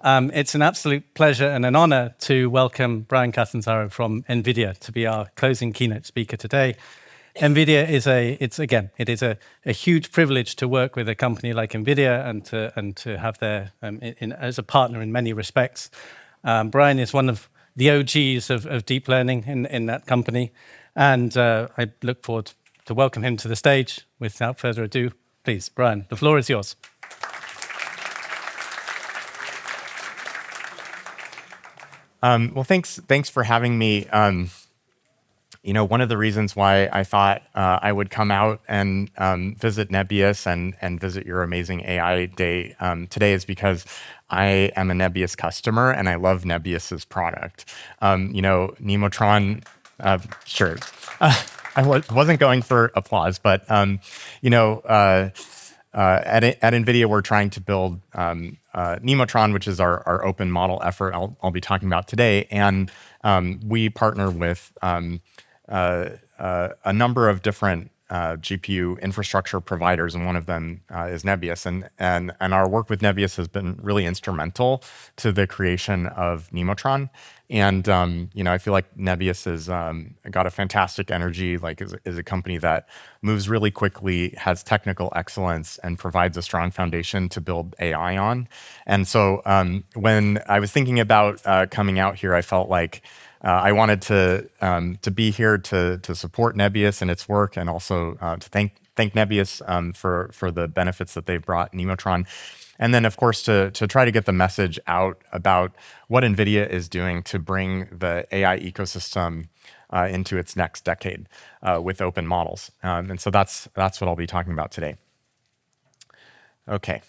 It's an absolute pleasure and an honor to welcome Bryan Catanzaro from NVIDIA to be our closing keynote speaker today. NVIDIA is a huge privilege to work with a company like NVIDIA and to have their as a partner in many respects. Bryan is one of the OGs of deep learning in that company, and I look forward to welcome him to the stage. Without further ado, please, Bryan, the floor is yours. Well, thanks for having me. One of the reasons why I thought I would come out and visit Nebius and visit your amazing AI day today is because I am a Nebius customer and I love Nebius's product. Nemotron, sure. I wasn't going for applause, but at NVIDIA, we're trying to build Nemotron, which is our open model effort I'll be talking about today. And we partner with a number of different GPU infrastructure providers, and one of them is Nebius. And our work with Nebius has been really instrumental to the creation of Nemotron. And I feel like Nebius has got a fantastic energy, is a company that moves really quickly, has technical excellence, and provides a strong foundation to build AI on. And so when I was thinking about coming out here, I felt like I wanted to be here to support Nebius and its work, and also to thank Nebius for the benefits that they've brought Nemotron. And then, of course, to try to get the message out about what NVIDIA is doing to bring the AI ecosystem into its next decade with open models. And so that's what I'll be talking about today. Okay.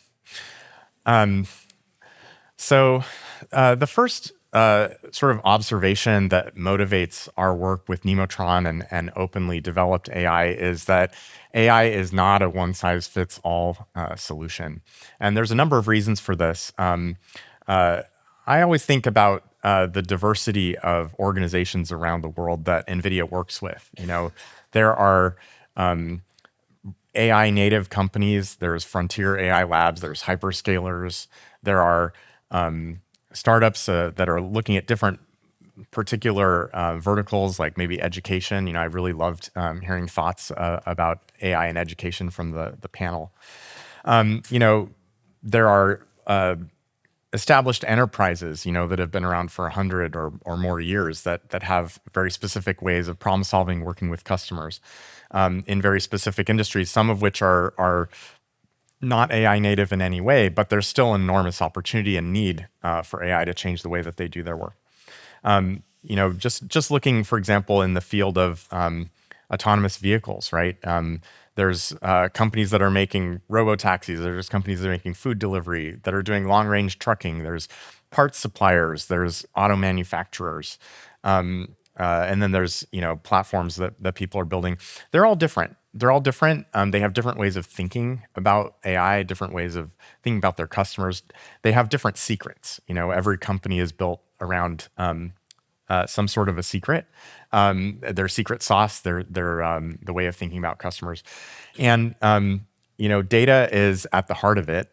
So the first sort of observation that motivates our work with Nemotron and openly developed AI is that AI is not a one-size-fits-all solution. And there's a number of reasons for this. I always think about the diversity of organizations around the world that NVIDIA works with. There are AI native companies, there's frontier AI labs, there's hyperscalers, there are startups that are looking at different particular verticals, like maybe education. I really loved hearing thoughts about AI and education from the panel. There are established enterprises, that have been around for 100 or more years that have very specific ways of problem solving, working with customers in very specific industries, some of which are not AI native in any way, but there's still enormous opportunity and need for AI to change the way that they do their work. Just looking, for example, in the field of autonomous vehicles, right? There's companies that are making robo-taxis. There's companies that are making food delivery, that are doing long-range trucking. There's parts suppliers. There's auto manufacturers. And then there's platforms that people are building. They're all different. They have different ways of thinking about AI, different ways of thinking about their customers. They have different secrets. Every company is built around some sort of a secret. Their secret sauce, their the way of thinking about customers. And data is at the heart of it.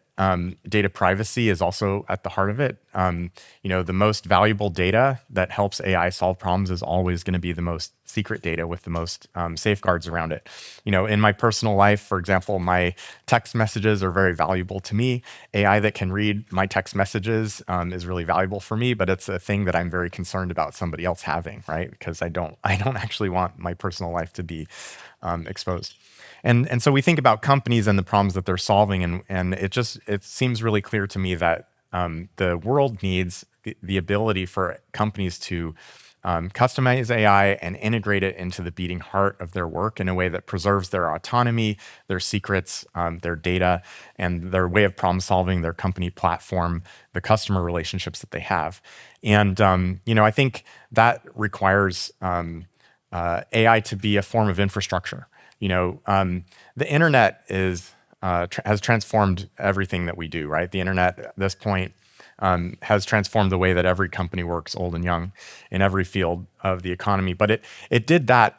Data privacy is also at the heart of it. The most valuable data that helps AI solve problems is always going to be the most secret data with the most safeguards around it. In my personal life, for example, my text messages are very valuable to me. AI that can read my text messages is really valuable for me, but it's a thing that I'm very concerned about somebody else having, right? Because I don't actually want my personal life to be exposed. And so we think about companies and the problems that they're solving, and it seems really clear to me that the world needs the ability for companies to customize AI and integrate it into the beating heart of their work in a way that preserves their autonomy, their secrets, their data, and their way of problem solving, their company platform, the customer relationships that they have. And I think that requires AI to be a form of infrastructure. The internet has transformed everything that we do, right? The internet at this point has transformed the way that every company works, old and young, in every field of the economy. But it did that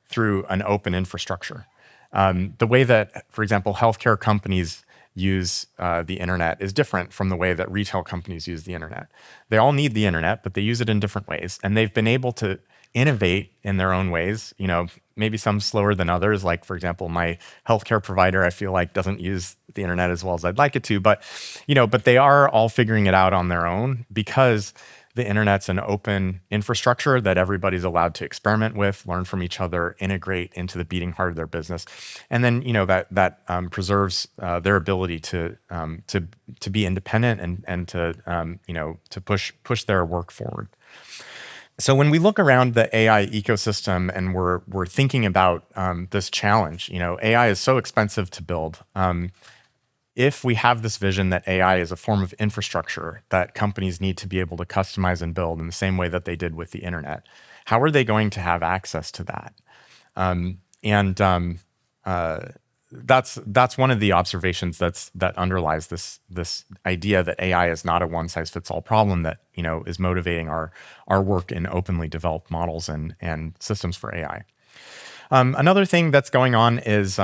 through an open infrastructure. The way that, for example, healthcare companies use the internet is different from the way that retail companies use the internet. They all need the internet, but they use it in different ways, and they've been able to innovate in their own ways. Maybe some slower than others. Like, for example, my healthcare provider, I feel like, doesn't use the internet as well as I'd like it to, but they are all figuring it out on their own, because the internet's an open infrastructure that everybody's allowed to experiment with, learn from each other, integrate into the beating heart of their business, and then that preserves their ability to be independent and to push their work forward. So when we look around the AI ecosystem and we're thinking about this challenge, AI is so expensive to build. If we have this vision that AI is a form of infrastructure that companies need to be able to customize and build in the same way that they did with the internet, how are they going to have access to that? That's one of the observations that underlies this idea that AI is not a one-size-fits-all problem that is motivating our work in openly developed models and systems for AI. Another thing that's going on is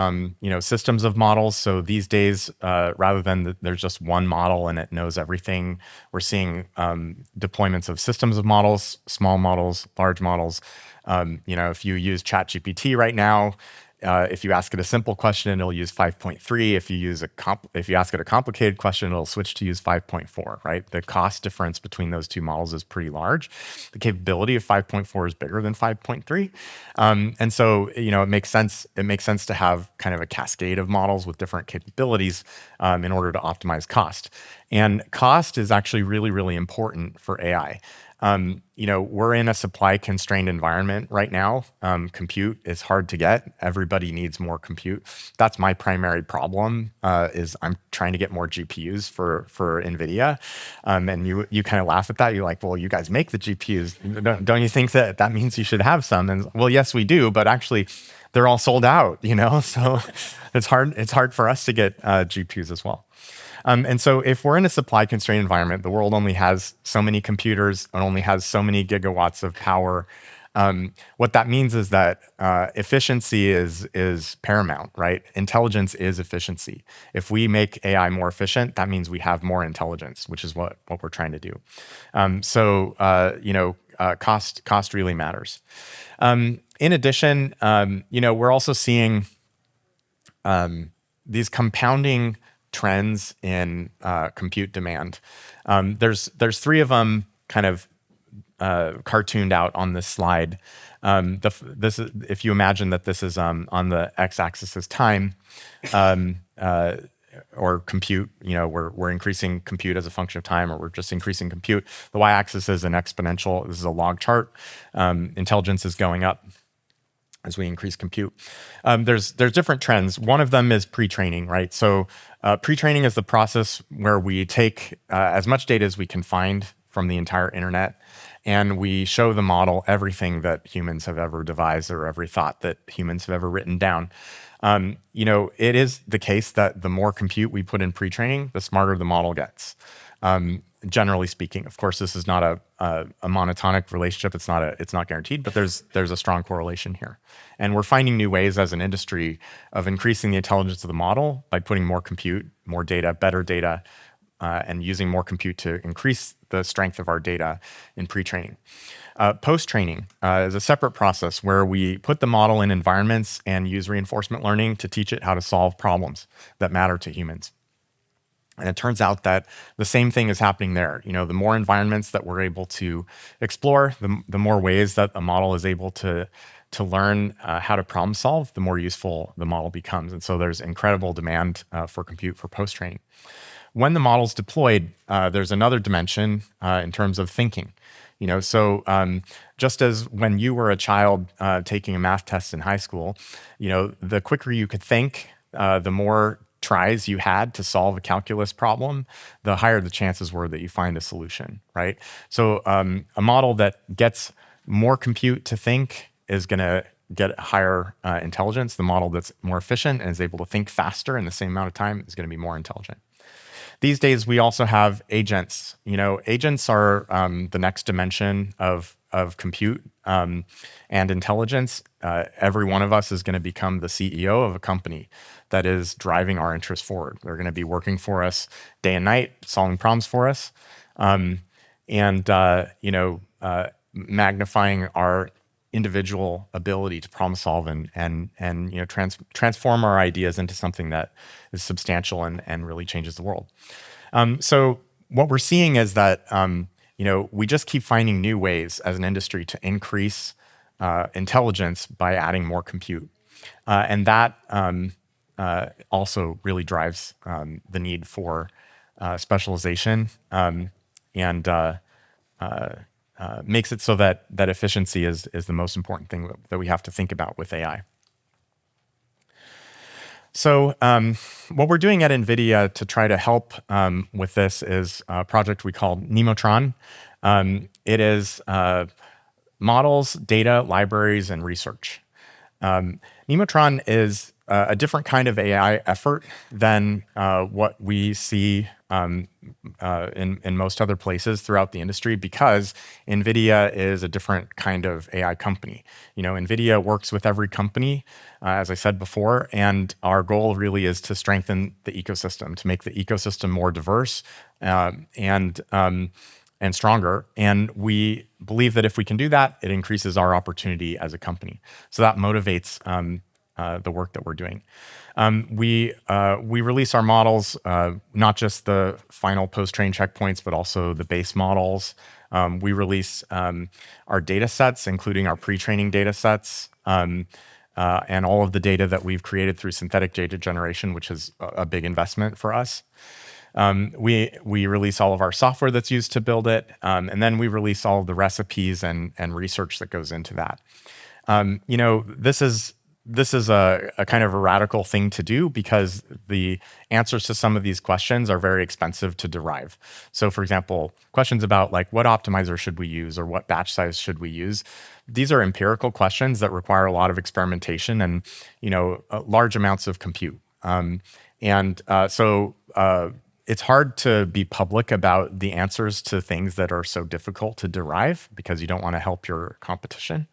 systems of models. So these days, rather than there's just one model and it knows everything, we're seeing deployments of systems of models, small models, large models. If you use ChatGPT right now, if you ask it a simple question, it'll use 5.3. If you ask it a complicated question, it'll switch to use 5.4. Right? The cost difference between those two models is pretty large. The capability of 5.4 is bigger than 5.3, and so it makes sense. It makes sense to have kind of a cascade of models with different capabilities in order to optimize cost. And cost is actually really, really important for AI. We're in a supply-constrained environment right now. Compute is hard to get. Everybody needs more compute. That's my primary problem, is I'm trying to get more GPUs for NVIDIA. And you kind of laugh at that. You're like, well, you guys make the GPUs. Don't you think that means you should have some? And well, yes, we do, but actually they're all sold out, so it's hard for us to get GPUs as well. And so if we're in a supply-constrained environment, the world only has so many computers and only has so many gigawatts of power. What that means is that efficiency is paramount, right? Intelligence is efficiency. If we make AI more efficient, that means we have more intelligence, which is what we're trying to do. Cost really matters. In addition, we're also seeing these compounding trends in compute demand. There's three of them kind of cartooned out on this slide. This is, if you imagine that this is on the x-axis is time, or compute. We're increasing compute as a function of time, or we're just increasing compute. The y-axis is an exponential. This is a log chart. Intelligence is going up as we increase compute. There's different trends. One of them is pre-training, right? So pre-training is the process where we take as much data as we can find from the entire internet, and we show the model everything that humans have ever devised or every thought that humans have ever written down. It is the case that the more compute we put in pre-training, the smarter the model gets. Generally speaking, of course, this is not a monotonic relationship. It's not guaranteed, but there's a strong correlation here. And we're finding new ways as an industry of increasing the intelligence of the model by putting more compute, more data, better data, and using more compute to increase the strength of our data in pre-training. Post-training is a separate process where we put the model in environments and use reinforcement learning to teach it how to solve problems that matter to humans. And it turns out that the same thing is happening there. The more environments that we're able to explore, the more ways that a model is able to learn how to problem solve, the more useful the model becomes. And so there's incredible demand for compute for post-training. When the model's deployed, there's another dimension in terms of thinking. Just as when you were a child taking a math test in high school, the quicker you could think, the more tries you had to solve a calculus problem, the higher the chances were that you find a solution, right? So a model that gets more compute to think is going to get higher intelligence. The model that's more efficient and is able to think faster in the same amount of time is going to be more intelligent. These days, we also have agents. Agents are the next dimension of of compute and intelligence, every one of us is going to become the CEO of a company that is driving our interests forward. They're going to be working for us day and night, solving problems for us, and magnifying our individual ability to problem solve and transform our ideas into something that is substantial and really changes the world. So what we're seeing is that we just keep finding new ways as an industry to increase intelligence by adding more compute, and that also really drives the need for specialization and makes it so that efficiency is the most important thing that we have to think about with AI. So what we're doing at NVIDIA to try to help with this is a project we call Nemotron. It is models, data, libraries, and research. Nemotron is a different kind of AI effort than what we see in most other places throughout the industry, because NVIDIA is a different kind of AI company. NVIDIA works with every company, as I said before, and our goal really is to strengthen the ecosystem, to make the ecosystem more diverse and stronger. And we believe that if we can do that, it increases our opportunity as a company. So that motivates the work that we're doing. We release our models, not just the final post-train checkpoints, but also the base models. We release our data sets, including our pre-training data sets, and all of the data that we've created through synthetic data generation, which is a big investment for us. We release all of our software that's used to build it, and then we release all of the recipes and research that goes into that. This is a kind of a radical thing to do because the answers to some of these questions are very expensive to derive. So for example, questions about like what optimizer should we use or what batch size should we use? These are empirical questions that require a lot of experimentation and large amounts of compute. So it's hard to be public about the answers to things that are so difficult to derive because you don't want to help your competition.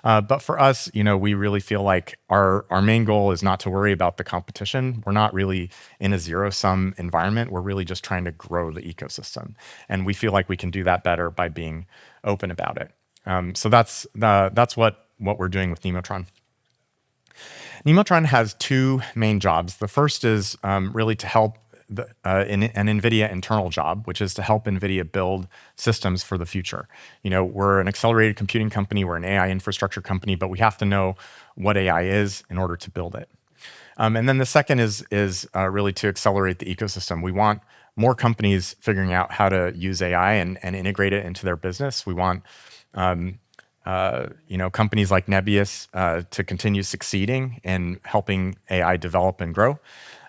But for us, we really feel like our main goal is not to worry about the competition. We're not really in a zero-sum environment. We're really just trying to grow the ecosystem. And we feel like we can do that better by being open about it. So that's what we're doing with Nemotron. Nemotron has two main jobs. The first is really to help an NVIDIA internal job, which is to help NVIDIA build systems for the future. We're an accelerated computing company, we're an AI infrastructure company, but we have to know what AI is in order to build it. And then the second is really to accelerate the ecosystem. We want more companies figuring out how to use AI and integrate it into their business. We want companies like Nebius to continue succeeding in helping AI develop and grow.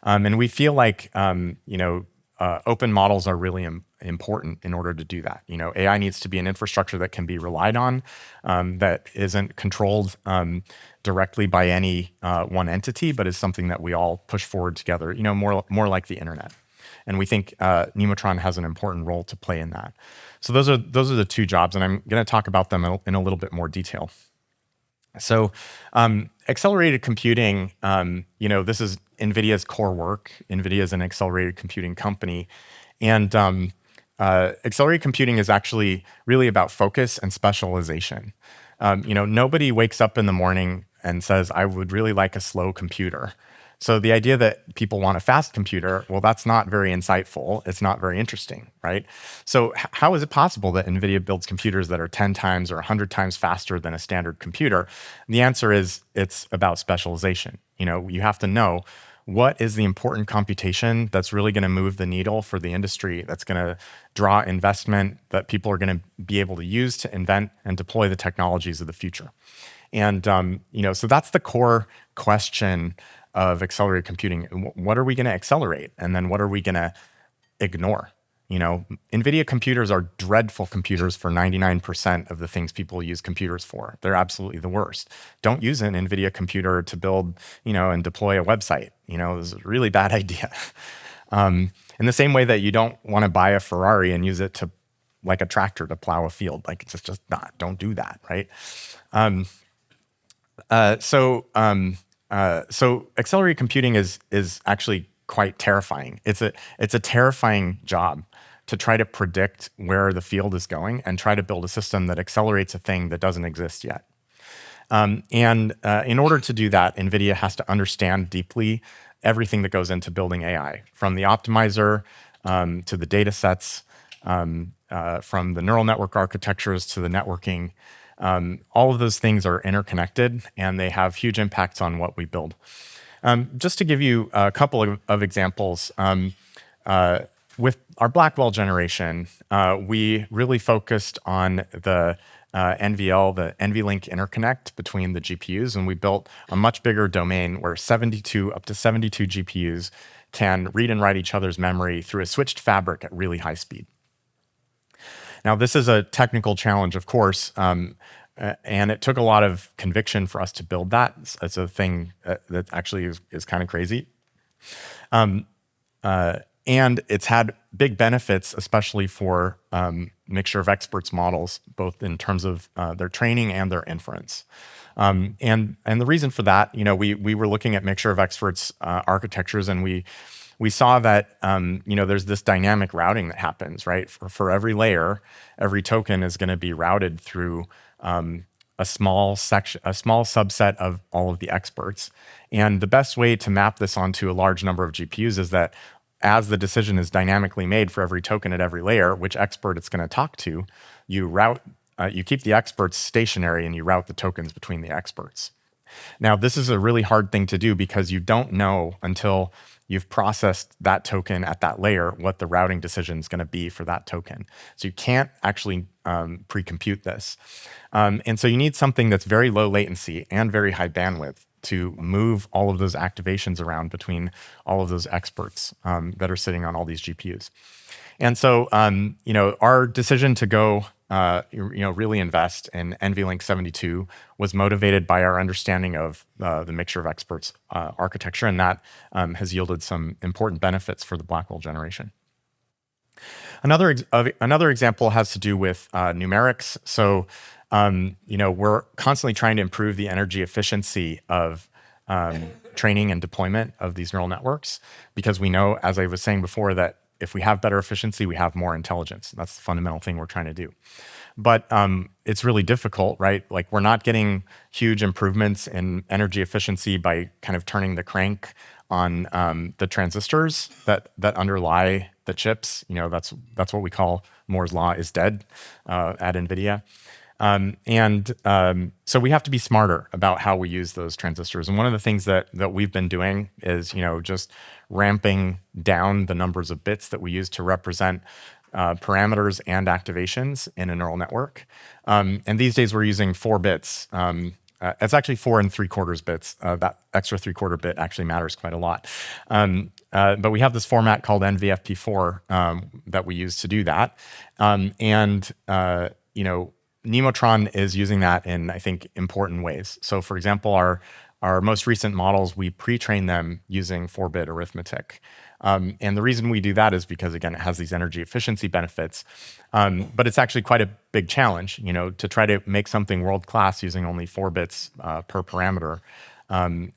And we feel like open models are really important in order to do that. AI needs to be an infrastructure that can be relied on, that isn't controlled directly by any one entity, but is something that we all push forward together. More like the internet. And we think Nemotron has an important role to play in that. So those are the two jobs, and I'm going to talk about them in a little bit more detail. So accelerated computing, this is NVIDIA's core work. NVIDIA is an accelerated computing company. And accelerated computing is actually really about focus and specialization. Nobody wakes up in the morning and says, I would really like a slow computer. So the idea that people want a fast computer, well, that's not very insightful. It's not very interesting, right? So how is it possible that NVIDIA builds computers that are 10 times or 100 times faster than a standard computer? And the answer is it's about specialization. You have to know what is the important computation that's really going to move the needle for the industry, that's going to draw investment, that people are going to be able to use to invent and deploy the technologies of the future. And so that's the core question of accelerated computing. What are we going to accelerate? And then what are we going to ignore? NVIDIA computers are dreadful computers for 99% of the things people use computers for. They're absolutely the worst. Don't use an NVIDIA computer to build, and deploy a website. It's a really bad idea. In the same way that you don't want to buy a Ferrari and use it to like a tractor to plow a field. Like it's just not. Don't do that, right? So accelerated computing is actually quite terrifying. It's a terrifying job to try to predict where the field is going and try to build a system that accelerates a thing that doesn't exist yet. In order to do that, NVIDIA has to understand deeply everything that goes into building AI, from the optimizer to the data sets, from the neural network architectures to the networking. All of those things are interconnected, and they have huge impacts on what we build. Just to give you a couple of examples, with our Blackwell generation, we really focused on the NVL, the NVLink interconnect between the GPUs, and we built a much bigger domain where up to 72 GPUs can read and write each other's memory through a switched fabric at really high speed. Now, this is a technical challenge, of course, and it took a lot of conviction for us to build that. It's a thing that actually is kind of crazy. And it's had big benefits, especially for mixture of experts models, both in terms of their training and their inference. And the reason for that, we were looking at mixture of experts architectures, and we saw that there's this dynamic routing that happens, right? For every layer, every token is going to be routed through a small subset of all of the experts. And the best way to map this onto a large number of GPUs is that as the decision is dynamically made for every token at every layer, which expert it's going to talk to, you keep the experts stationary and you route the tokens between the experts. Now, this is a really hard thing to do because you don't know until you've processed that token at that layer what the routing decision is going to be for that token. So you can't actually pre-compute this. And so you need something that's very low latency and very high bandwidth to move all of those activations around between all of those experts that are sitting on all these GPUs. And so, our decision to go, really invest in NVLink 72 was motivated by our understanding of the mixture of experts architecture, and that has yielded some important benefits for the Blackwell generation. Another example has to do with numerics. So, we're constantly trying to improve the energy efficiency of training and deployment of these neural networks, because we know, as I was saying before, that if we have better efficiency, we have more intelligence. That's the fundamental thing we're trying to do. But it's really difficult, right? Like, we're not getting huge improvements in energy efficiency by kind of turning the crank on the transistors that underlie the chips. That's what we call Moore's law is dead at NVIDIA. So we have to be smarter about how we use those transistors. And one of the things that we've been doing is, just ramping down the numbers of bits that we use to represent parameters and activations in a neural network. And these days we're using 4 bits. It's actually 4 3/4 bits. That extra 3/4 bit actually matters quite a lot. But we have this format called NVFP4 that we use to do that. Nemotron is using that in, I think, important ways. So, for example, our most recent models, we pre-train them using 4-bit arithmetic. And the reason we do that is because, again, it has these energy efficiency benefits. But it's actually quite a big challenge, to try to make something world-class using only 4 bits per parameter and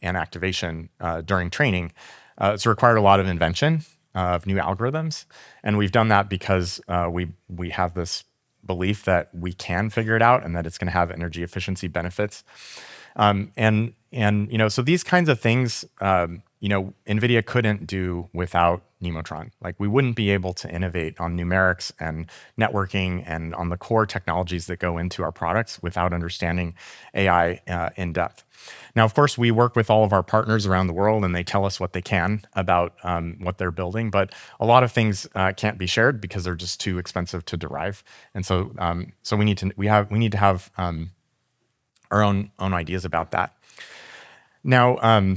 activation during training. It's required a lot of invention of new algorithms. And we've done that because we have this belief that we can figure it out and that it's going to have energy efficiency benefits. So these kinds of things, NVIDIA couldn't do without Nemotron. Like, we wouldn't be able to innovate on numerics and networking and on the core technologies that go into our products without understanding AI in depth. Now, of course, we work with all of our partners around the world, and they tell us what they can about what they're building. But a lot of things can't be shared because they're just too expensive to derive. And so, we need to have our own ideas about that. Now,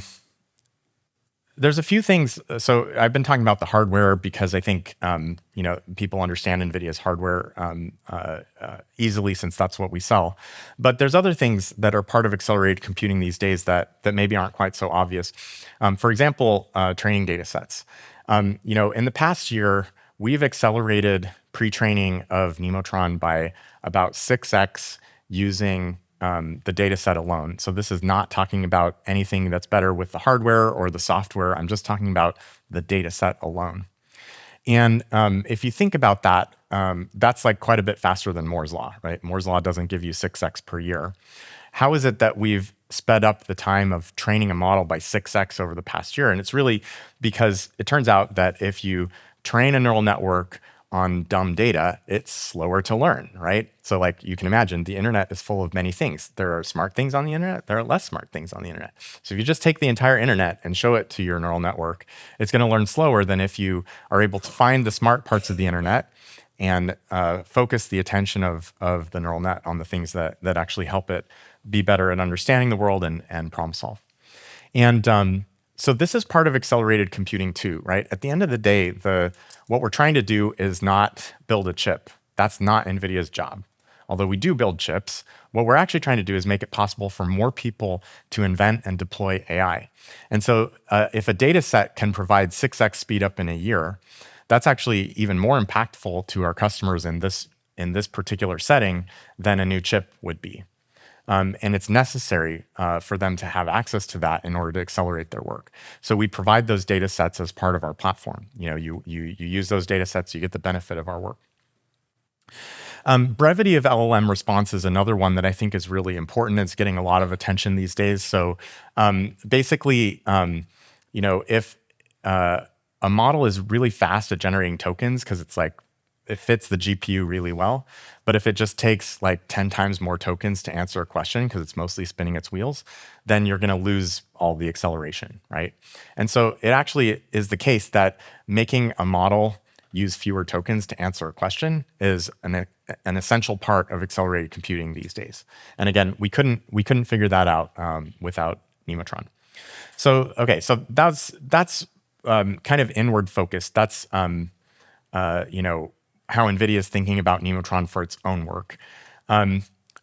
there's a few things. So I've been talking about the hardware because I think people understand NVIDIA's hardware easily, since that's what we sell. But there's other things that are part of accelerated computing these days that maybe aren't quite so obvious. For example, training data sets. In the past year, we've accelerated pre-training of Nemotron by about 6x using the data set alone. So this is not talking about anything that's better with the hardware or the software. I'm just talking about the data set alone. And if you think about that, that's like quite a bit faster than Moore's law, right? Moore's law doesn't give you 6x per year. How is it that we've sped up the time of training a model by 6x over the past year? And it's really because it turns out that if you train a neural network on dumb data, it's slower to learn, right? So like you can imagine, the internet is full of many things. There are smart things on the internet, there are less smart things on the internet. So if you just take the entire internet and show it to your neural network, it's going to learn slower than if you are able to find the smart parts of the internet and focus the attention of the neural net on the things that actually help it be better at understanding the world and problem solve. And so this is part of accelerated computing too, right? At the end of the day, what we're trying to do is not build a chip. That's not NVIDIA's job. Although we do build chips, what we're actually trying to do is make it possible for more people to invent and deploy AI. And so if a data set can provide 6x speed up in a year, that's actually even more impactful to our customers in this particular setting than a new chip would be. And it's necessary for them to have access to that in order to accelerate their work. So we provide those data sets as part of our platform. You use those data sets, you get the benefit of our work. Brevity of LLM response is another one that I think is really important. It's getting a lot of attention these days. So basically, if a model is really fast at generating tokens because it fits the GPU really well. But if it just takes like 10 times more tokens to answer a question because it's mostly spinning its wheels, then you're going to lose all the acceleration, right? And so it actually is the case that making a model use fewer tokens to answer a question is an essential part of accelerated computing these days. And again, we couldn't figure that out without Nemotron. So okay, so that's kind of inward focused. That's how NVIDIA is thinking about Nemotron for its own work.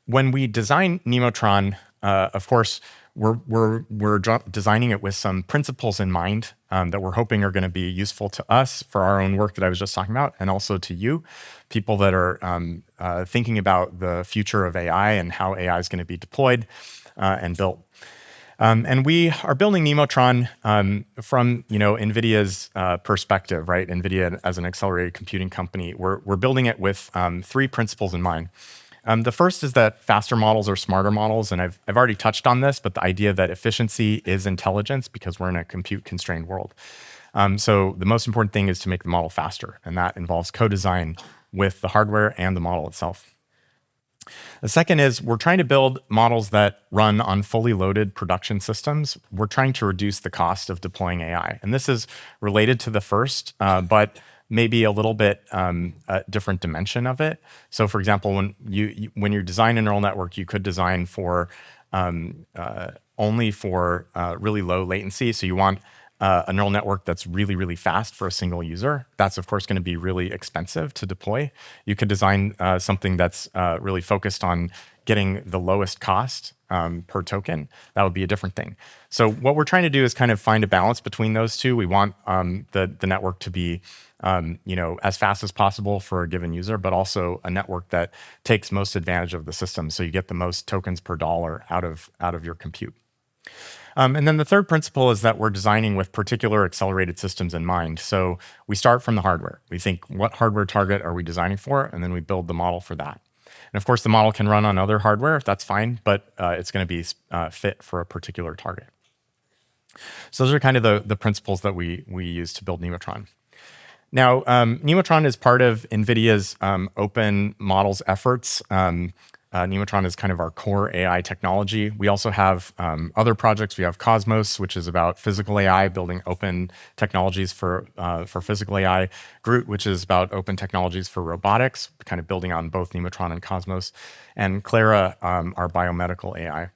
When we design Nemotron, of course, we're designing it with some principles in mind that we're hoping are going to be useful to us for our own work that I was just talking about, and also to you, people that are thinking about the future of AI and how AI is going to be deployed and built. And we are building Nemotron from NVIDIA's perspective, right? NVIDIA as an accelerated computing company. We're building it with 3 principles in mind. The first is that faster models are smarter models, and I've already touched on this, but the idea that efficiency is intelligence because we're in a compute-constrained world. So the most important thing is to make the model faster, and that involves co-design with the hardware and the model itself. The second is we're trying to build models that run on fully loaded production systems. We're trying to reduce the cost of deploying AI. And this is related to the first, but maybe a little bit a different dimension of it. So for example, when you design a neural network, you could design for only for really low latency. So you want a neural network that's really, really fast for a single user. That's, of course, going to be really expensive to deploy. You could design something that's really focused on getting the lowest cost per token. That would be a different thing. So what we're trying to do is kind of find a balance between those two. We want the network to be as fast as possible for a given user, but also a network that takes most advantage of the system, so you get the most tokens per dollar out of your compute. And then the third principle is that we're designing with particular accelerated systems in mind. So we start from the hardware. We think, what hardware target are we designing for? And then we build the model for that. And of course, the model can run on other hardware. That's fine, but it's going to be fit for a particular target. So those are kind of the principles that we use to build Nemotron. Now, Nemotron is part of NVIDIA's open models efforts. Nemotron is kind of our core AI technology. We also have other projects. We have Cosmos, which is about physical AI, building open technologies for physical AI. Groot, which is about open technologies for robotics, kind of building on both Nemotron and Cosmos. And Clara, our biomedical AI.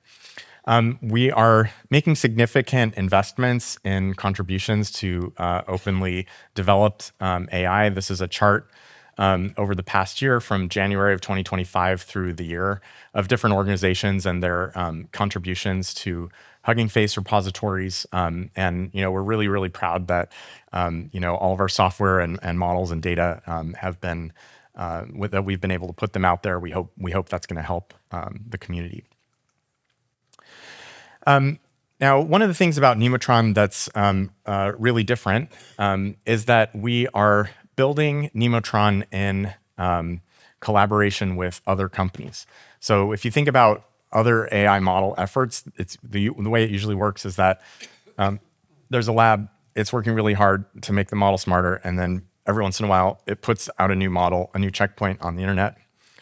We are making significant investments in contributions to openly developed AI. This is a chart over the past year from January of 2025 through the year of different organizations and their contributions to Hugging Face repositories. And we're really, really proud that all of our software and models and data have been that we've been able to put them out there. We hope that's going to help the community. Now, one of the things about Nemotron that's really different is that we are building Nemotron in collaboration with other companies. So if you think about other AI model efforts, it's the way it usually works is that there's a lab, it's working really hard to make the model smarter, and then every once in a while, it puts out a new model, a new checkpoint on the internet,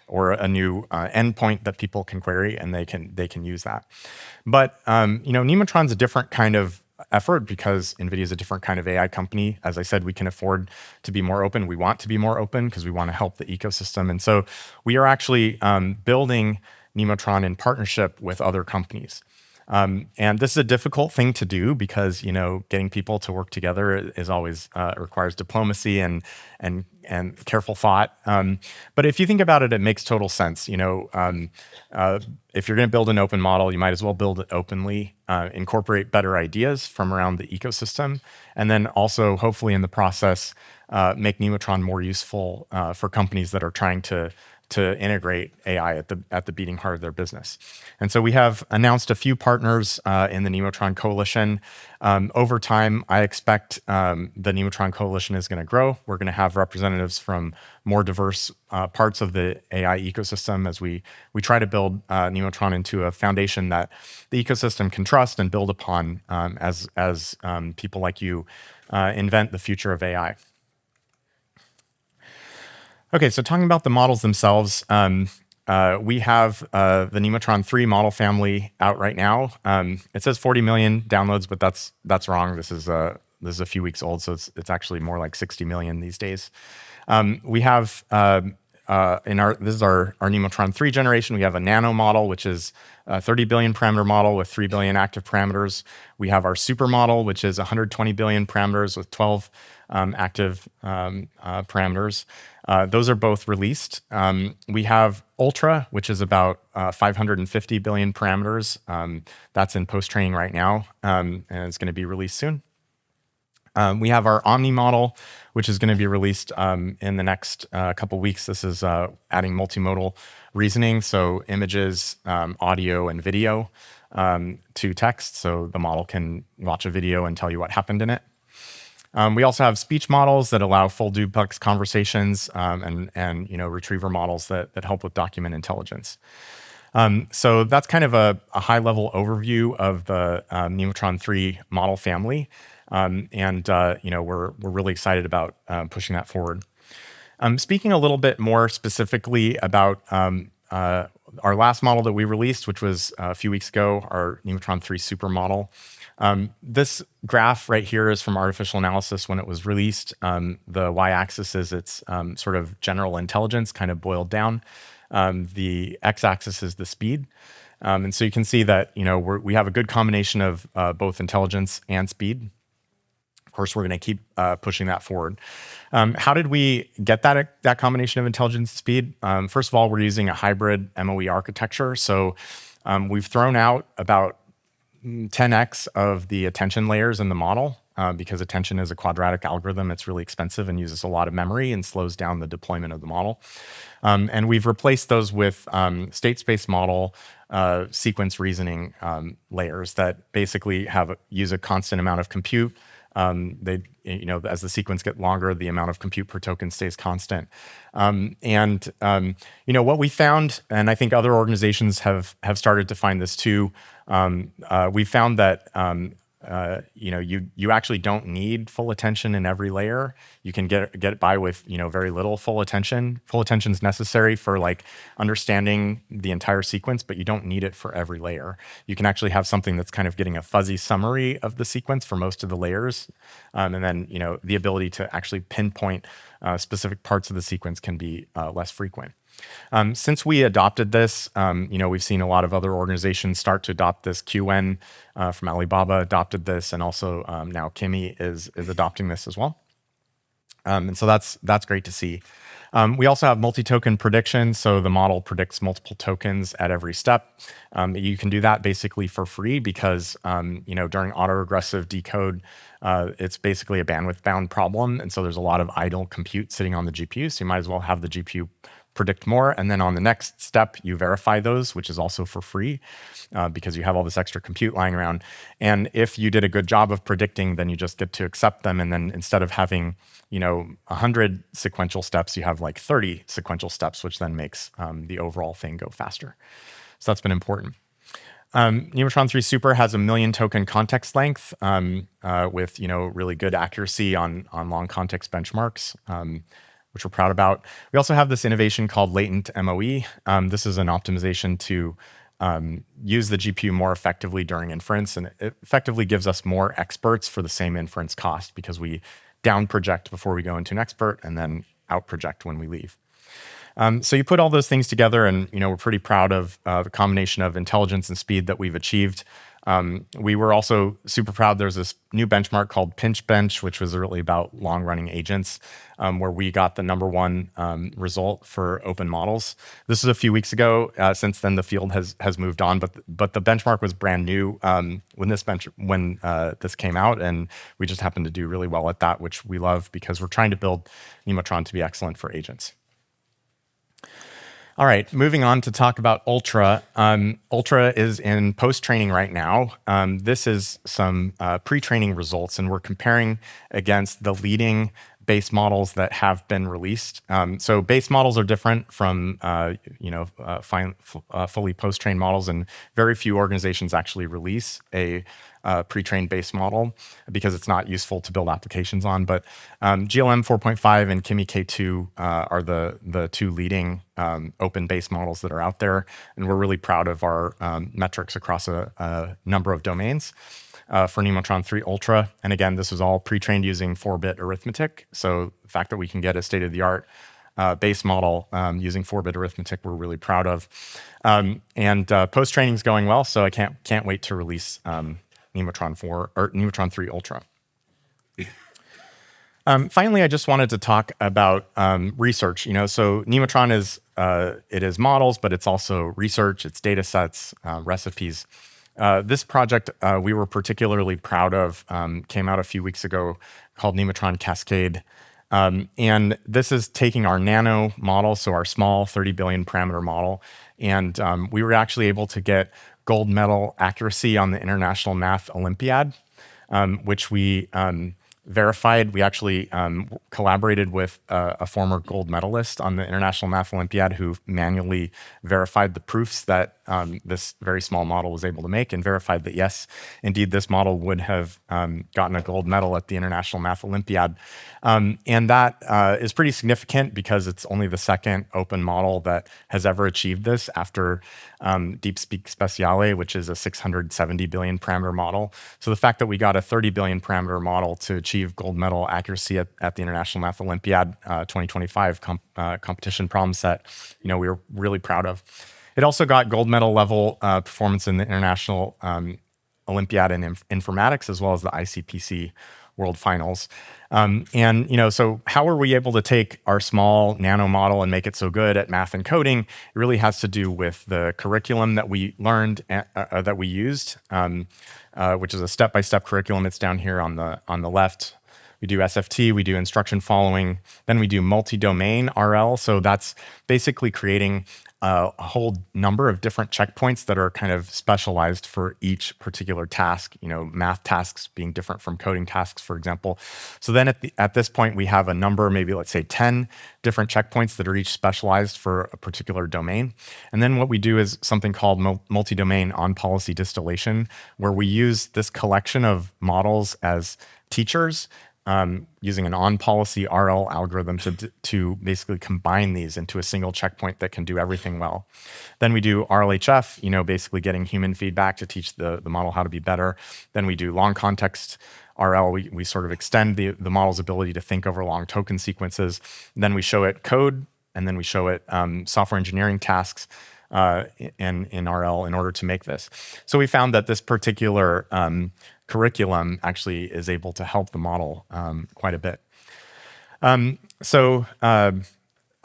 or a new endpoint that people can query, and they can use that. But Nemotron's a different kind of effort because NVIDIA is a different kind of AI company. As I said, we can afford to be more open. We want to be more open because we want to help the ecosystem. And so we are actually building Nemotron in partnership with other companies. And this is a difficult thing to do because getting people to work together is always requires diplomacy and careful thought. But if you think about it, it makes total sense. If you're going to build an open model, you might as well build it openly, incorporate better ideas from around the ecosystem, and then also hopefully in the process make Nemotron more useful for companies that are trying to integrate AI at the beating heart of their business. And so we have announced a few partners in the Nemotron Coalition. Over time, I expect the Nemotron Coalition is going to grow. We're going to have representatives from more diverse parts of the AI ecosystem as we try to build Nemotron into a foundation that the ecosystem can trust and build upon as people like you invent the future of AI. Okay, so talking about the models themselves, we have the Nemotron 3 model family out right now. It says 40 million downloads, but that's wrong. This is a few weeks old, so it's actually more like 60 million these days. We have this is our Nemotron 3 generation. We have a nano model, which is a 30 billion parameter model with 3 billion active parameters. We have our super model, which is 120 billion parameters with 12 active parameters. Those are both released. We have Ultra, which is about 550 billion parameters. That's in post-training right now, and it's going to be released soon. We have our Omni model, which is going to be released in the next couple weeks. This is adding multimodal reasoning, so images, audio, and video to text, so the model can watch a video and tell you what happened in it. We also have speech models that allow full duplex conversations and retriever models that help with document intelligence. So that's kind of a high-level overview of the Nemotron 3 model family. We're really excited about pushing that forward. Speaking a little bit more specifically about our last model that we released, which was a few weeks ago, our Nemotron 3 super model. This graph right here is from artificial analysis when it was released. The y-axis is its sort of general intelligence, kind of boiled down. The x-axis is the speed. And so you can see that we have a good combination of both intelligence and speed. Of course, we're going to keep pushing that forward. How did we get that combination of intelligence and speed? First of all, we're using a hybrid MOE architecture. So we've thrown out about 10x of the attention layers in the model because attention is a quadratic algorithm. It's really expensive and uses a lot of memory and slows down the deployment of the model. And we've replaced those with state space model sequence reasoning layers that basically use a constant amount of compute. As the sequence gets longer, the amount of compute per token stays constant. What we found, and I think other organizations have started to find this too, we found that you actually don't need full attention in every layer. You can get by with very little full attention. Full attention is necessary for understanding the entire sequence, but you don't need it for every layer. You can actually have something that's kind of getting a fuzzy summary of the sequence for most of the layers, and then the ability to actually pinpoint specific parts of the sequence can be less frequent. Since we adopted this, we've seen a lot of other organizations start to adopt this. QN from Alibaba adopted this, and also now Kimi is adopting this as well. And so that's great to see. We also have multi-token prediction, so the model predicts multiple tokens at every step. You can do that basically for free because during autoregressive decode, it's basically a bandwidth-bound problem, and so there's a lot of idle compute sitting on the GPU. So you might as well have the GPU predict more, and then on the next step, you verify those, which is also for free because you have all this extra compute lying around. And if you did a good job of predicting, then you just get to accept them, and then instead of having 100 sequential steps, you have like 30 sequential steps, which then makes the overall thing go faster. So that's been important. Nemotron 3 Super has a 1 million token context length with really good accuracy on long context benchmarks, which we're proud about. We also have this innovation called latent MOE. This is an optimization to use the GPU more effectively during inference, and it effectively gives us more experts for the same inference cost because we down project before we go into an expert and then out project when we leave. So you put all those things together, and we're pretty proud of the combination of intelligence and speed that we've achieved. We were also super proud. There's this new benchmark called Pinch Bench, which was really about long-running agents, where we got the number 1 result for open models. This is a few weeks ago. Since then, the field has moved on, but the benchmark was brand new when this came out, and we just happened to do really well at that, which we love because we're trying to build Nemotron to be excellent for agents. All right, moving on to talk about Ultra. Ultra is in post-training right now. This is some pre-training results, and we're comparing against the leading base models that have been released. So base models are different from fully post-trained models, and very few organizations actually release a pre-trained base model because it's not useful to build applications on. But GLM 4.5 and Kimi K2 are the 2 leading open base models that are out there, and we're really proud of our metrics across a number of domains. For Nemotron 3 Ultra. And again, this is all pre-trained using 4-bit arithmetic. So the fact that we can get a state-of-the-art base model using 4-bit arithmetic, we're really proud of. And post-training is going well, so I can't wait to release Nemotron 3 Ultra. Finally, I just wanted to talk about research. So Nemotron is models, but it's also research, it's data sets, recipes. This project we were particularly proud of came out a few weeks ago called Nemotron Cascade. And this is taking our nano model, so our small 30 billion parameter model, and we were actually able to get gold medal accuracy on the International Math Olympiad, which we verified. We actually collaborated with a former gold medalist on the International Math Olympiad who manually verified the proofs that this very small model was able to make, and verified that, yes, indeed, this model would have gotten a gold medal at the International Math Olympiad. And that is pretty significant because it's only the 2nd open model that has ever achieved this after DeepSpeak Speciale, which is a 670 billion parameter model. So the fact that we got a 30 billion parameter model to achieve gold medal accuracy at the International Math Olympiad 2025 competition problem set, we were really proud of. It also got gold medal level performance in the International Olympiad in Informatics, as well as the ICPC World Finals. So how are we able to take our small nano model and make it so good at math and coding? It really has to do with the curriculum that we learned, that we used, which is a step-by-step curriculum. It's down here on the left. We do SFT, we do instruction following, then we do multi-domain RL. So that's basically creating a whole number of different checkpoints that are kind of specialized for each particular task, math tasks being different from coding tasks, for example. So then at this point, we have a number, maybe let's say 10 different checkpoints that are each specialized for a particular domain. And then what we do is something called multi-domain on-policy distillation, where we use this collection of models as teachers, using an on-policy RL algorithm to basically combine these into a single checkpoint that can do everything well. Then we do RLHF, basically getting human feedback to teach the model how to be better. Then we do long context RL. We sort of extend the model's ability to think over long token sequences. Then we show it code, and then we show it software engineering tasks in RL in order to make this. So we found that this particular curriculum actually is able to help the model quite a bit.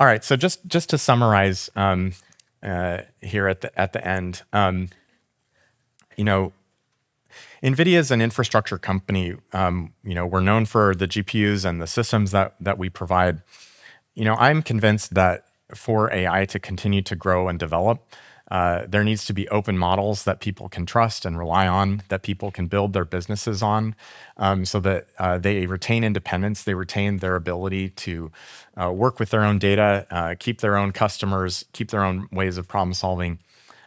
All right, so just to summarize here at the end, NVIDIA is an infrastructure company. We're known for the GPUs and the systems that we provide. I'm convinced that for AI to continue to grow and develop, there needs to be open models that people can trust and rely on, that people can build their businesses on, so that they retain independence, they retain their ability to work with their own data, keep their own customers, keep their own ways of problem solving.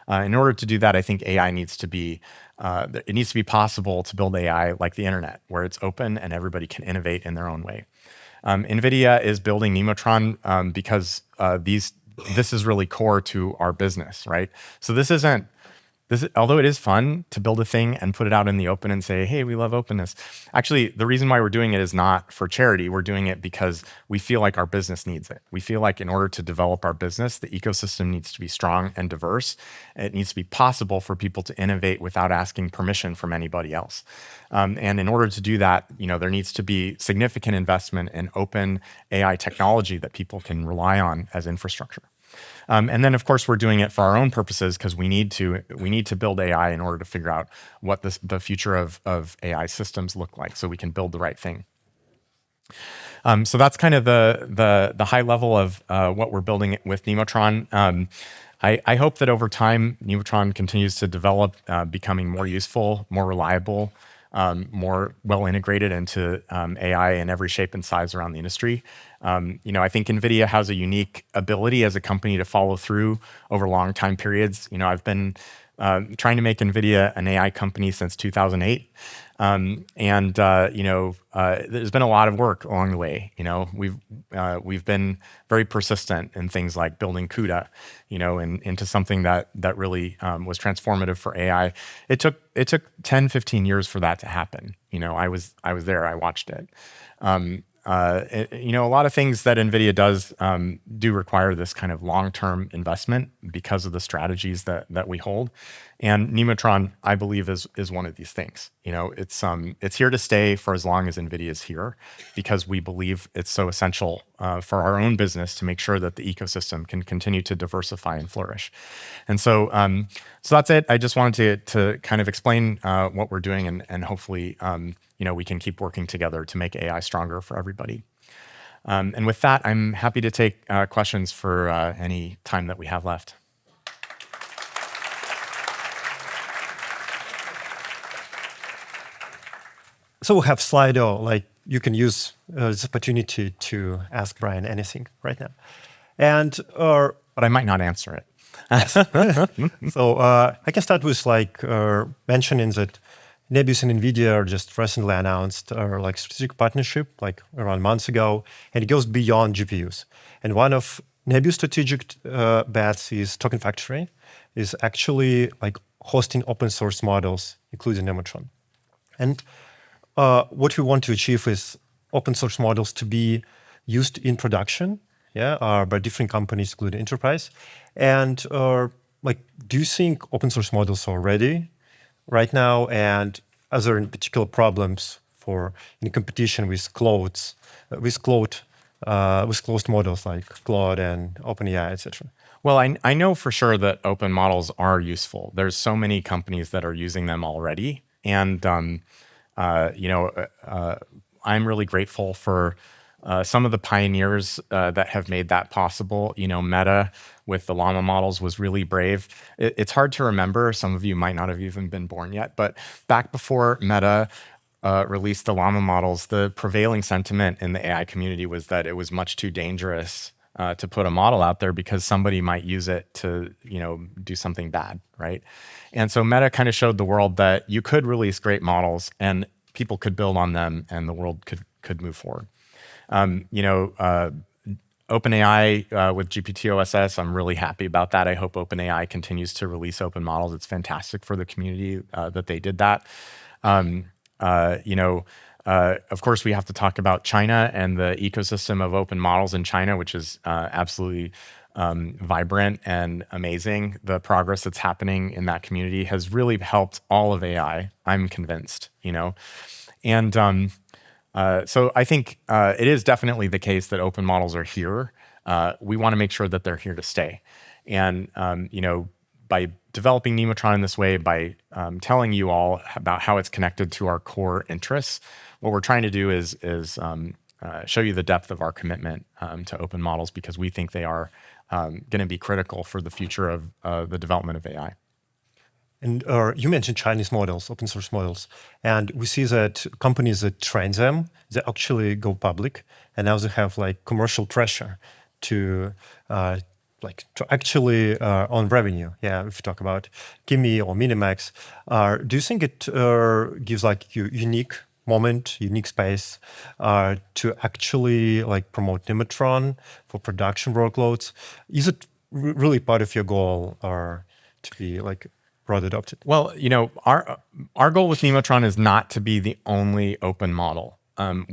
In order to do that, I think AI needs to be, it needs to be possible to build AI like the internet, where it's open and everybody can innovate in their own way. NVIDIA is building Nemotron because this is really core to our business, right? So although it is fun to build a thing and put it out in the open and say, hey, we love openness. Actually, the reason why we're doing it is not for charity. We're doing it because we feel like our business needs it. We feel like in order to develop our business, the ecosystem needs to be strong and diverse. It needs to be possible for people to innovate without asking permission from anybody else. And in order to do that, there needs to be significant investment in open AI technology that people can rely on as infrastructure. And then, of course, we're doing it for our own purposes because we need to build AI in order to figure out what the future of AI systems look like, so we can build the right thing. So that's kind of the high level of what we're building with Nemotron. I hope that over time, Nemotron continues to develop, becoming more useful, more reliable, more well integrated into AI in every shape and size around the industry. I think NVIDIA has a unique ability as a company to follow through over long time periods. I've been trying to make NVIDIA an AI company since 2008. There's been a lot of work along the way. We've been very persistent in things like building CUDA, into something that really was transformative for AI. It took 10, 15 years for that to happen. I was there, I watched it. A lot of things that NVIDIA does do require this kind of long-term investment because of the strategies that we hold. And Nemotron, I believe, is one of these things. It's here to stay for as long as NVIDIA is here, because we believe it's so essential for our own business to make sure that the ecosystem can continue to diversify and flourish. And so that's it. I just wanted to kind of explain what we're doing, and hopefully we can keep working together to make AI stronger for everybody. And with that, I'm happy to take questions for any time that we have left. So we have Slido, you can use this opportunity to ask Bryan anything right now. But I might not answer it. So I can start with mentioning that Nebius and NVIDIA just recently announced strategic partnership around months ago, and it goes beyond GPUs. And one of Nebius' strategic bets is Token Factory, is actually hosting open source models, including Nemotron. And what we want to achieve is open source models to be used in production, by different companies, including enterprise. And do you think open source models are ready right now? And are there any particular problems in competition with closed models like Claude and OpenAI, etc.? Well, I know for sure that open models are useful. There's so many companies that are using them already, and I'm really grateful for some of the pioneers that have made that possible. Meta with the Llama models was really brave. It's hard to remember. Some of you might not have even been born yet, but back before Meta released the Llama models, the prevailing sentiment in the AI community was that it was much too dangerous to put a model out there because somebody might use it to, do something bad, right? And so Meta kind of showed the world that you could release great models and people could build on them and the world could move forward. OpenAI with GPT-OSS, I'm really happy about that. I hope OpenAI continues to release open models. It's fantastic for the community that they did that. Of course, we have to talk about China and the ecosystem of open models in China, which is absolutely vibrant and amazing. The progress that's happening in that community has really helped all of AI, I'm convinced, And so I think it is definitely the case that open models are here. we want to make sure that they're here to stay. And by developing Nemotron in this way, by telling you all about how it's connected to our core interests, what we're trying to do is show you the depth of our commitment to open models, because we think they are going to be critical for the future of the development of AI. And you mentioned Chinese models, open source models, and we see that companies that train them, they actually go public, and now they have like commercial pressure to actually on revenue. Yeah, if you talk about Kimi or Minimax, do you think it gives like you unique moment, unique space to actually like promote Nemotron for production workloads? Is it really part of your goal or to be like broad adopted? Well, our goal with Nemotron is not to be the only open model.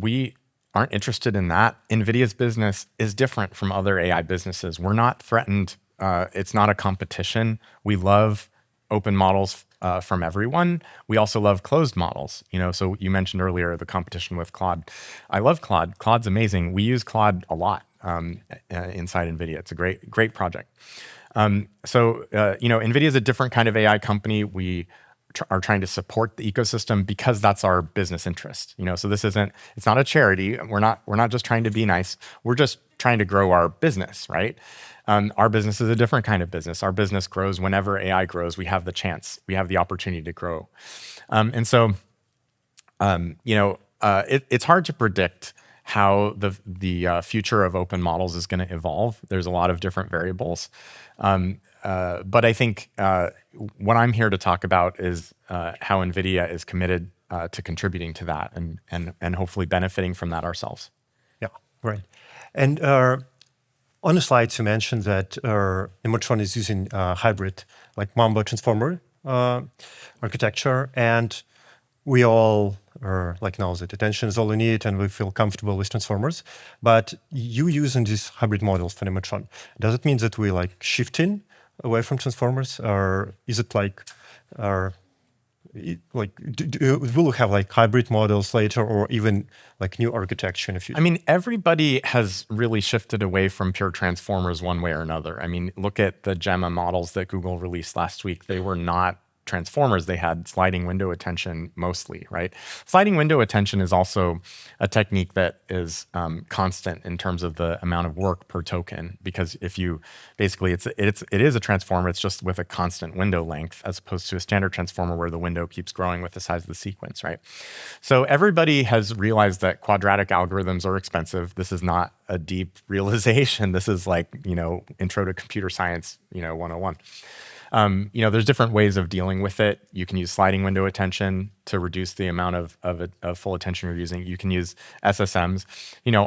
We aren't interested in that. NVIDIA's business is different from other AI businesses. We're not threatened. It's not a competition. We love open models from everyone. We also love closed models. So you mentioned earlier the competition with Claude. I love Claude. Claude's amazing. We use Claude a lot inside NVIDIA. It's a great project. NVIDIA is a different kind of AI company. We are trying to support the ecosystem because that's our business interest. So it's not a charity. We're not just trying to be nice. We're just trying to grow our business, right? Our business is a different kind of business. Our business grows whenever AI grows. We have the opportunity to grow. It's hard to predict how the future of open models is going to evolve. There's a lot of different variables. But I think what I'm here to talk about is how NVIDIA is committed to contributing to that and hopefully benefiting from that ourselves. Yeah, right. And on the slides, you mentioned that Nemotron is using hybrid, like Mambo transformer architecture, and we all know that attention is all we need, and we feel comfortable with transformers. But you using these hybrid models for Nemotron, does it mean that we shifting away from transformers, or is it will we have hybrid models later, or even new architecture in the future? I mean, everybody has really shifted away from pure transformers one way or another. I mean, look at the Gemma models that Google released last week. They were not transformers. They had sliding window attention mostly, right? Sliding window attention is also a technique that is constant in terms of the amount of work per token, because if you basically it is a transformer, it's just with a constant window length, as opposed to a standard transformer where the window keeps growing with the size of the sequence, right? So everybody has realized that quadratic algorithms are expensive. This is not a deep realization. This is intro to computer science, 101. There's different ways of dealing with it. You can use sliding window attention to reduce the amount of full attention you're using. You can use SSMs.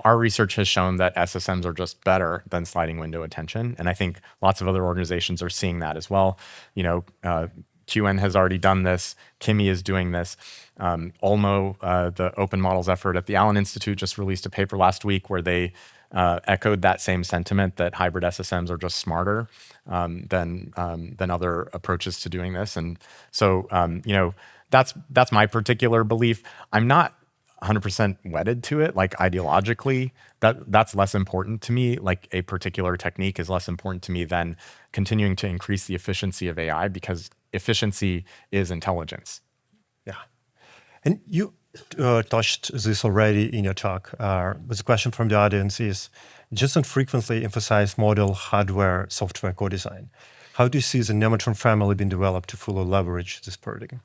Our research has shown that SSMs are just better than sliding window attention. And I think lots of other organizations are seeing that as well. QN has already done this. Kimi is doing this. Olmo, the open models effort at the Allen Institute, just released a paper last week where they echoed that same sentiment, that hybrid SSMs are just smarter than other approaches to doing this. And so, that's my particular belief. I'm not 100% wedded to it, ideologically. That's less important to me. A particular technique is less important to me than continuing to increase the efficiency of AI, because efficiency is intelligence. Yeah. And you touched this already in your talk. But the question from the audience is, just don't frequently emphasize model, hardware, software co-design. How do you see the Nemotron family being developed to fully leverage this paradigm?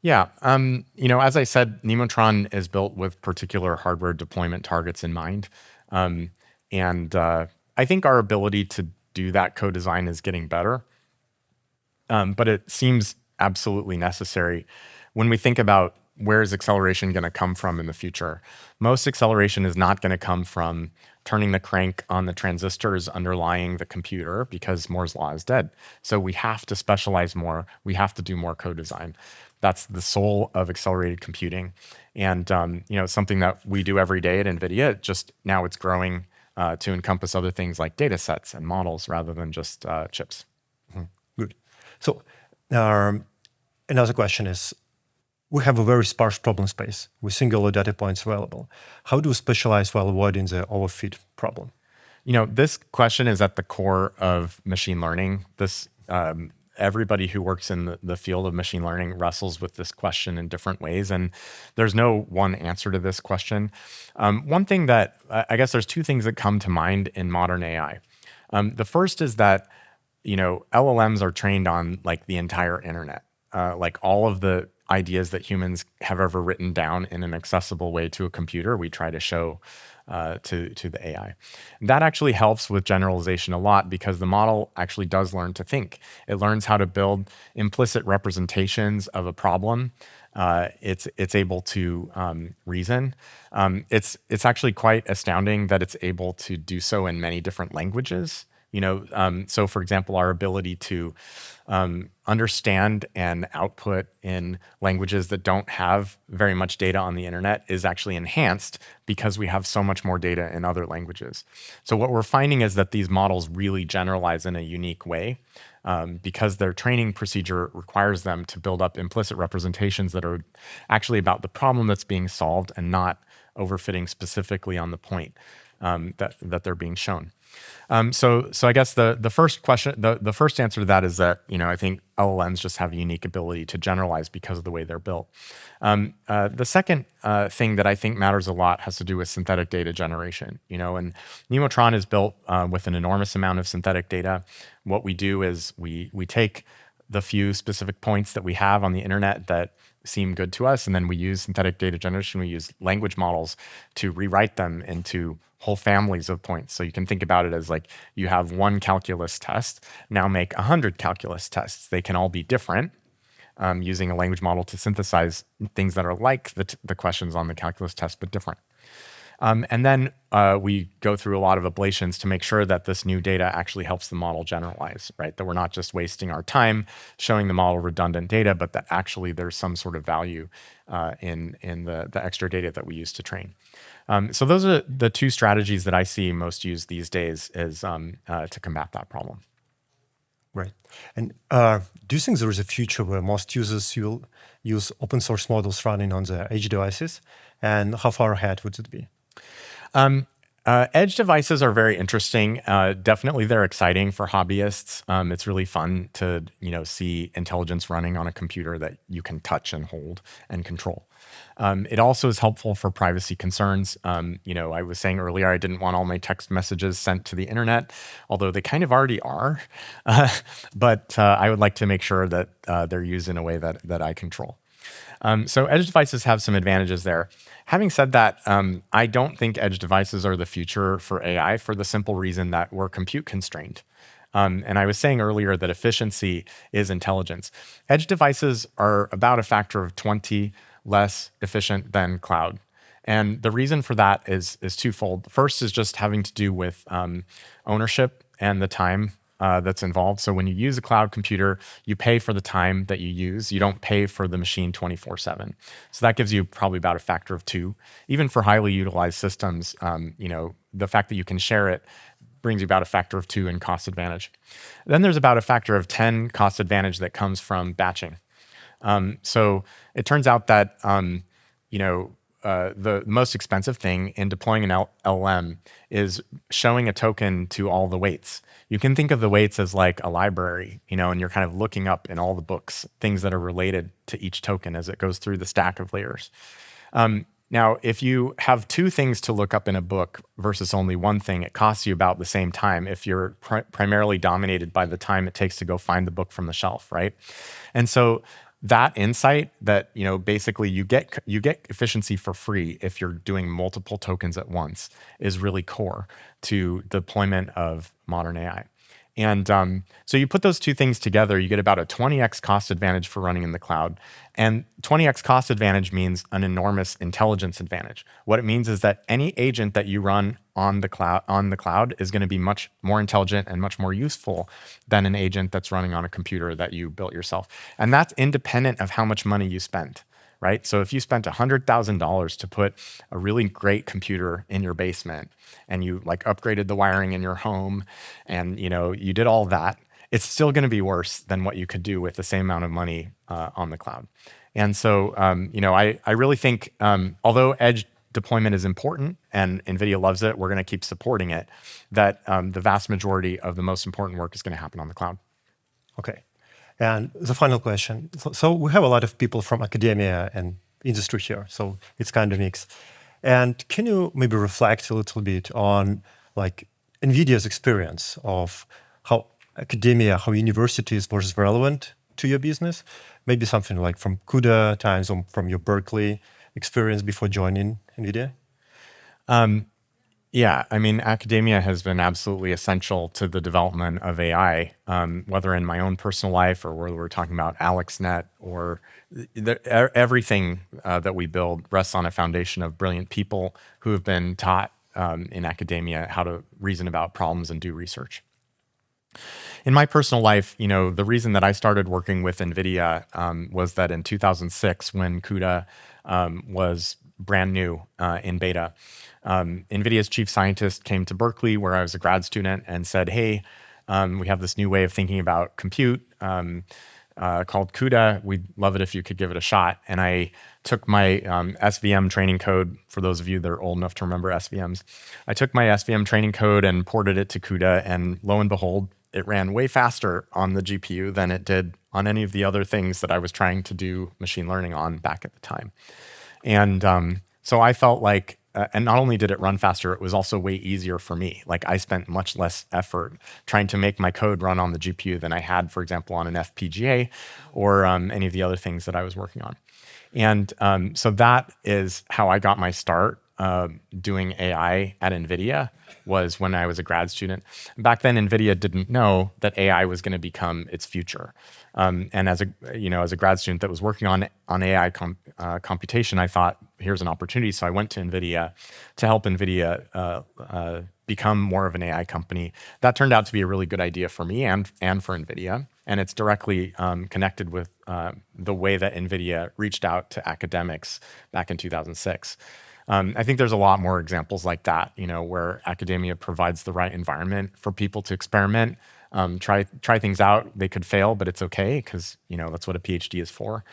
Yeah, as I said, Nemotron is built with particular hardware deployment targets in mind. And I think our ability to do that co-design is getting better. But it seems absolutely necessary. When we think about where is acceleration going to come from in the future, most acceleration is not going to come from turning the crank on the transistors underlying the computer, because Moore's law is dead. So we have to specialize more. We have to do more co-design. That's the soul of accelerated computing. And something that we do every day at NVIDIA, just now it's growing to encompass other things like data sets and models rather than just chips. Mm-hmm. Good. So another question is, we have a very sparse problem space with singular data points available. How do we specialize while avoiding the overfit problem? This question is at the core of machine learning. Everybody who works in the field of machine learning wrestles with this question in different ways, and there's no one answer to this question. One thing that I guess there's two things that come to mind in modern AI. The first is that LLMs are trained on like the entire internet, like all of the ideas that humans have ever written down in an accessible way to a computer. We try to show to the AI. That actually helps with generalization a lot because the model actually does learn to think. It learns how to build implicit representations of a problem. It's able to reason. It's actually quite astounding that it's able to do so in many different languages. So for example, our ability to understand and output in languages that don't have very much data on the internet is actually enhanced because we have so much more data in other languages. So what we're finding is that these models really generalize in a unique way because their training procedure requires them to build up implicit representations that are actually about the problem that's being solved and not overfitting specifically on the point that they're being shown. So I guess the first question, the first answer to that is that I think LLMs just have a unique ability to generalize because of the way they're built. The second thing that I think matters a lot has to do with synthetic data generation. And Nemotron is built with an enormous amount of synthetic data. What we do is we take the few specific points that we have on the internet that seem good to us, and then we use synthetic data generation. We use language models to rewrite them into whole families of points. So you can think about it as like you have one calculus test, now make 100 calculus tests. They can all be different using a language model to synthesize things that are like the questions on the calculus test, but different. And then we go through a lot of ablations to make sure that this new data actually helps the model generalize, right? That we're not just wasting our time showing the model redundant data, but that actually there's some sort of value in the extra data that we use to train. So those are the two strategies that I see most used these days is to combat that problem. Right. And do you think there is a future where most users will use open source models running on their edge devices? And how far ahead would it be? Edge devices are very interesting. Definitely they're exciting for hobbyists. It's really fun to see intelligence running on a computer that you can touch and hold and control. It also is helpful for privacy concerns. I was saying earlier I didn't want all my text messages sent to the internet, although they kind of already are. But I would like to make sure that they're used in a way that I control. So edge devices have some advantages there. Having said that, I don't think edge devices are the future for AI for the simple reason that we're compute constrained. And I was saying earlier that efficiency is intelligence. Edge devices are about a factor of 20 less efficient than cloud. And the reason for that is twofold. First is just having to do with ownership and the time that's involved. So when you use a cloud computer, you pay for the time that you use. You don't pay for the machine 24/7. So that gives you probably about a factor of 2. Even for highly utilized systems, the fact that you can share it brings you about a factor of 2 in cost advantage. Then there's about a factor of 10 cost advantage that comes from batching. So it turns out that the most expensive thing in deploying an LLM is showing a token to all the weights. You can think of the weights as like a library, and you're kind of looking up in all the books, things that are related to each token as it goes through the stack of layers. Now, if you have 2 things to look up in a book versus only one thing, it costs you about the same time if you're primarily dominated by the time it takes to go find the book from the shelf, right? And so that insight that basically you get efficiency for free if you're doing multiple tokens at once is really core to deployment of modern AI. And so you put those 2 things together, you get about a 20x cost advantage for running in the cloud. And 20x cost advantage means an enormous intelligence advantage. What it means is that any agent that you run on the cloud is going to be much more intelligent and much more useful than an agent that's running on a computer that you built yourself. And that's independent of how much money you spend. Right? So if you spent $100,000 to put a really great computer in your basement and you upgraded the wiring in your home and you did all that, it's still going to be worse than what you could do with the same amount of money on the cloud. And so I really think although edge deployment is important and NVIDIA loves it, we're going to keep supporting it, that the vast majority of the most important work is going to happen on the cloud. Okay. And the final question. So we have a lot of people from academia and industry here, so it's kind of mixed. And can you maybe reflect a little bit on like NVIDIA's experience of how academia, how universities was relevant to your business? Maybe something like from CUDA times or from your Berkeley experience before joining NVIDIA? Yeah, I mean, academia has been absolutely essential to the development of AI, whether in my own personal life or whether we're talking about AlexNet or everything that we build rests on a foundation of brilliant people who have been taught in academia how to reason about problems and do research. In my personal life, the reason that I started working with NVIDIA was that in 2006, when CUDA was brand new in beta, NVIDIA's chief scientist came to Berkeley, where I was a grad student, and said, hey, we have this new way of thinking about compute called CUDA. We'd love it if you could give it a shot. And I took my SVM training code. For those of you that are old enough to remember SVMs, I took my SVM training code and ported it to CUDA, and lo and behold, it ran way faster on the GPU than it did on any of the other things that I was trying to do machine learning on back at the time. And so I felt like, and not only did it run faster, it was also way easier for me. Like I spent much less effort trying to make my code run on the GPU than I had, for example, on an FPGA or any of the other things that I was working on. And so that is how I got my start doing AI at NVIDIA, was when I was a grad student. Back then, NVIDIA didn't know that AI was going to become its future. And as a grad student that was working on AI computation, I thought, here's an opportunity. So I went to NVIDIA to help NVIDIA become more of an AI company. That turned out to be a really good idea for me and for NVIDIA. And it's directly connected with the way that NVIDIA reached out to academics back in 2006. I think there's a lot more examples like that, where academia provides the right environment for people to experiment, try things out. They could fail, but it's okay, because that's what a PhD is for.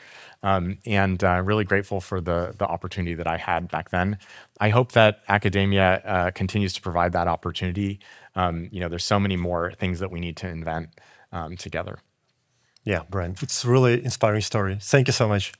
And really grateful for the opportunity that I had back then. I hope that academia continues to provide that opportunity. There's so many more things that we need to invent together. Yeah, Bryan, it's a really inspiring story. Thank you so much.